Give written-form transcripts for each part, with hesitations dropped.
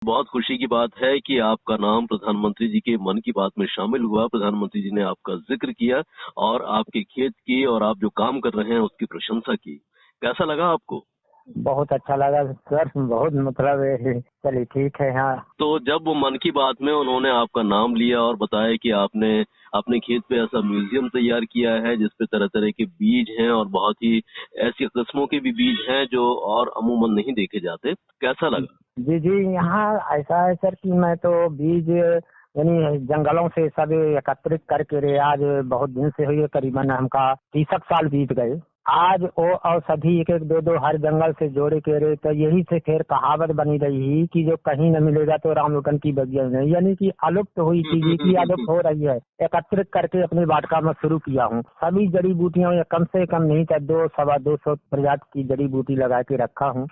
बहुत खुशी की बात है कि आपका नाम प्रधानमंत्री जी के मन की बात में शामिल हुआ। प्रधानमंत्री जी ने आपका जिक्र किया और आपके खेत की और आप जो काम कर रहे हैं उसकी प्रशंसा की। कैसा लगा आपको? बहुत अच्छा लगा सर। बहुत मतलब चलिए ठीक है। हाँ, तो जब वो मन की बात में उन्होंने आपका नाम लिया और बताया कि आपने अपने खेत पे ऐसा म्यूजियम तैयार किया है जिसपे तरह तरह के बीज हैं और बहुत ही ऐसी किस्मों के भी बीज हैं जो और अमूमन नहीं देखे जाते, कैसा लगा? जी जी, यहाँ ऐसा है सर कि मैं तो बीज यानी जंगलों से सब एकत्रित करके रे आज बहुत दिन से हुई, करीबन हमका 30 साल बीत गए। आज वो औषधि एक एक दो दो हर जंगल से जोड़े के रे, तो यही से फिर कहावत बनी रही कि जो कहीं न मिलेगा तो राम लुटन की बगिया में, यानी कि अलुप्त हुई चीज की अलुप्त हो रही है। एकत्रित करके अपनी वाटिका में शुरू किया हूँ। सभी जड़ी बूटियों या कम से कम नहीं तो 200-250 प्रजाति की जड़ी बूटी लगा के रखा हूँ।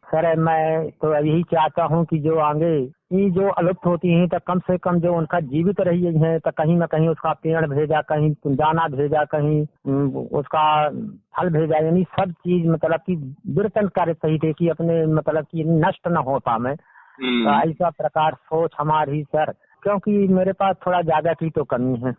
सर मैं तो यही चाहता हूँ कि जो आगे ये जो अलुप्त होती हैं तो कम से कम जो उनका जीवित रही है, तो कहीं न कहीं उसका पेड़ भेजा, कहीं दाना भेजा, कहीं उसका फल भेजा, यानी सब चीज मतलब कि वितरण कार्य सही थे कि अपने मतलब कि नष्ट न हो पाए। तो ऐसा प्रकार सोच हमारी सर, क्योंकि मेरे पास थोड़ा ज्यादा की तो कमी है,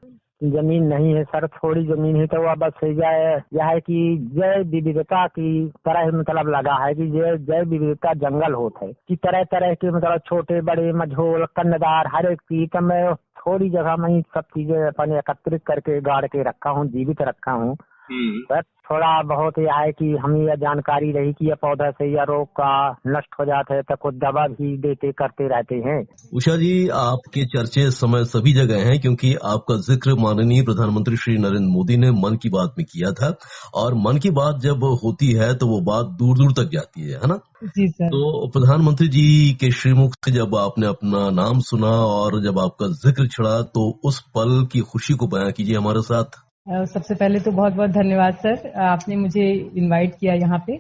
जमीन नहीं है सर, थोड़ी जमीन है, तो वह बस यह है कि जैव विविधता की तरह मतलब लगा है कि जैव विविधता जंगल होता है कि तरह तरह के मतलब छोटे बड़े मझोल कन्नदार हर एक चीज, तो मैं थोड़ी जगह में ही सब चीजें अपन एकत्रित करके गाड़ के रखा हूँ, जीवित रखा हूँ। सर थोड़ा बहुत यह है कि हमें यह जानकारी रही कि यह पौधा से यह रोग का नष्ट हो जाता है तो कुछ दवा भी देते करते रहते हैं। उषा जी, आपके चर्चे इस समय सभी जगह हैं क्योंकि आपका जिक्र माननीय प्रधानमंत्री श्री नरेंद्र मोदी ने मन की बात में किया था और मन की बात जब होती है तो वो बात दूर दूर तक जाती है ना? जी सर। तो प्रधानमंत्री जी के श्रीमुख से जब आपने अपना नाम सुना और जब आपका जिक्र छिड़ा तो उस पल की खुशी को बयां कीजिए हमारे साथ। सबसे पहले तो बहुत बहुत धन्यवाद सर, आपने मुझे इनवाइट किया यहाँ पे।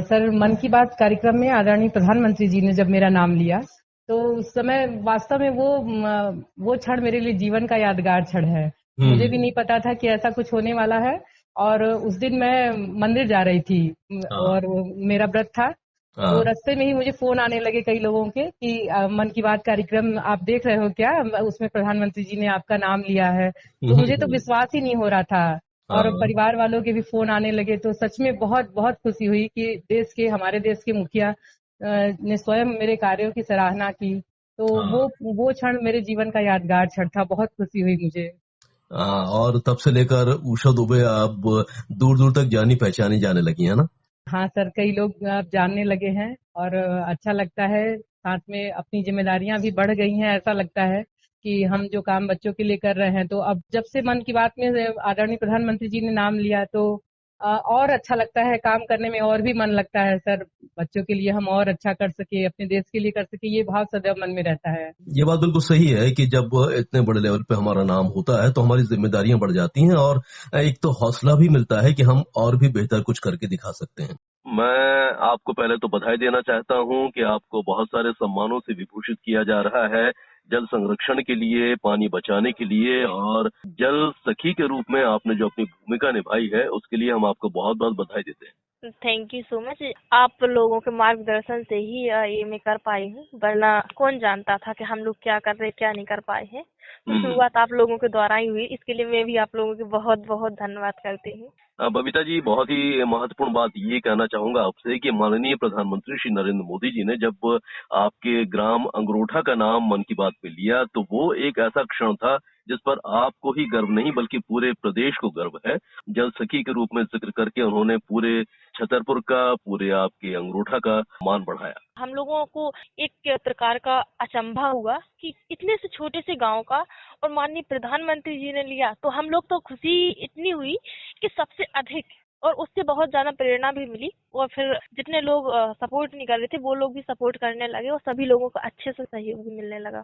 सर, मन की बात कार्यक्रम में आदरणीय प्रधानमंत्री जी ने जब मेरा नाम लिया तो उस समय वास्तव में वो क्षण मेरे लिए जीवन का यादगार क्षण है। मुझे भी नहीं पता था कि ऐसा कुछ होने वाला है। और उस दिन मैं मंदिर जा रही थी और मेरा व्रत था। तो रास्ते में ही मुझे फोन आने लगे कई लोगों के कि मन की बात कार्यक्रम आप देख रहे हो क्या, उसमें प्रधानमंत्री जी ने आपका नाम लिया है। तो मुझे तो विश्वास ही नहीं हो रहा था और परिवार वालों के भी फोन आने लगे। तो सच में बहुत बहुत खुशी हुई कि हमारे देश के मुखिया ने स्वयं मेरे कार्यों की सराहना की। तो वो क्षण मेरे जीवन का यादगार क्षण था। बहुत खुशी हुई मुझे। और तब से लेकर उषा दुबे आप दूर दूर तक जानी पहचानी जाने लगी है ना? हाँ सर, कई लोग अब जानने लगे हैं और अच्छा लगता है। साथ में अपनी जिम्मेदारियां भी बढ़ गई हैं। ऐसा लगता है कि हम जो काम बच्चों के लिए कर रहे हैं, तो अब जब से मन की बात में आदरणीय प्रधानमंत्री जी ने नाम लिया तो और अच्छा लगता है, काम करने में और भी मन लगता है सर। बच्चों के लिए हम और अच्छा कर सके, अपने देश के लिए कर सके, ये भाव सदैव मन में रहता है। ये बात बिल्कुल सही है कि जब इतने बड़े लेवल पे हमारा नाम होता है तो हमारी जिम्मेदारियां बढ़ जाती हैं और एक तो हौसला भी मिलता है कि हम और भी बेहतर कुछ करके दिखा सकते हैं। मैं आपको पहले तो बधाई देना चाहता हूं कि आपको बहुत सारे सम्मानों से विभूषित किया जा रहा है, जल संरक्षण के लिए, पानी बचाने के लिए और जल सखी के रूप में आपने जो अपनी भूमिका निभाई है उसके लिए हम आपको बहुत बहुत बधाई देते हैं। Thank you so much. आप लोगों के मार्गदर्शन से ही ये मैं कर पाई हूँ, वरना कौन जानता था कि हम लोग क्या कर रहे क्या नहीं कर पाए हैं। तो शुरुआत आप लोगों के द्वारा ही हुई, इसके लिए मैं भी आप लोगों के बहुत बहुत धन्यवाद करती हूँ। बबीता जी, बहुत ही महत्वपूर्ण बात ये कहना चाहूंगा आपसे कि माननीय प्रधानमंत्री श्री नरेंद्र मोदी जी ने जब आपके ग्राम अंगरोठा का नाम मन की बात पे लिया तो वो एक ऐसा क्षण था जिस पर आपको ही गर्व नहीं बल्कि पूरे प्रदेश को गर्व है। जल सखी के रूप में जिक्र करके उन्होंने पूरे छतरपुर का, पूरे आपके अंगरोठा का मान बढ़ाया। हम लोगों को एक प्रकार का अचंभा हुआ कि इतने से छोटे से गांव का और माननीय प्रधानमंत्री जी ने लिया, तो हम लोग तो खुशी इतनी हुई कि सबसे अधिक, और उससे बहुत ज्यादा प्रेरणा भी मिली। और फिर जितने लोग सपोर्ट नहीं कर रहे थे वो लोग भी सपोर्ट करने लगे और सभी लोगों को अच्छे से सहयोग भी मिलने लगा।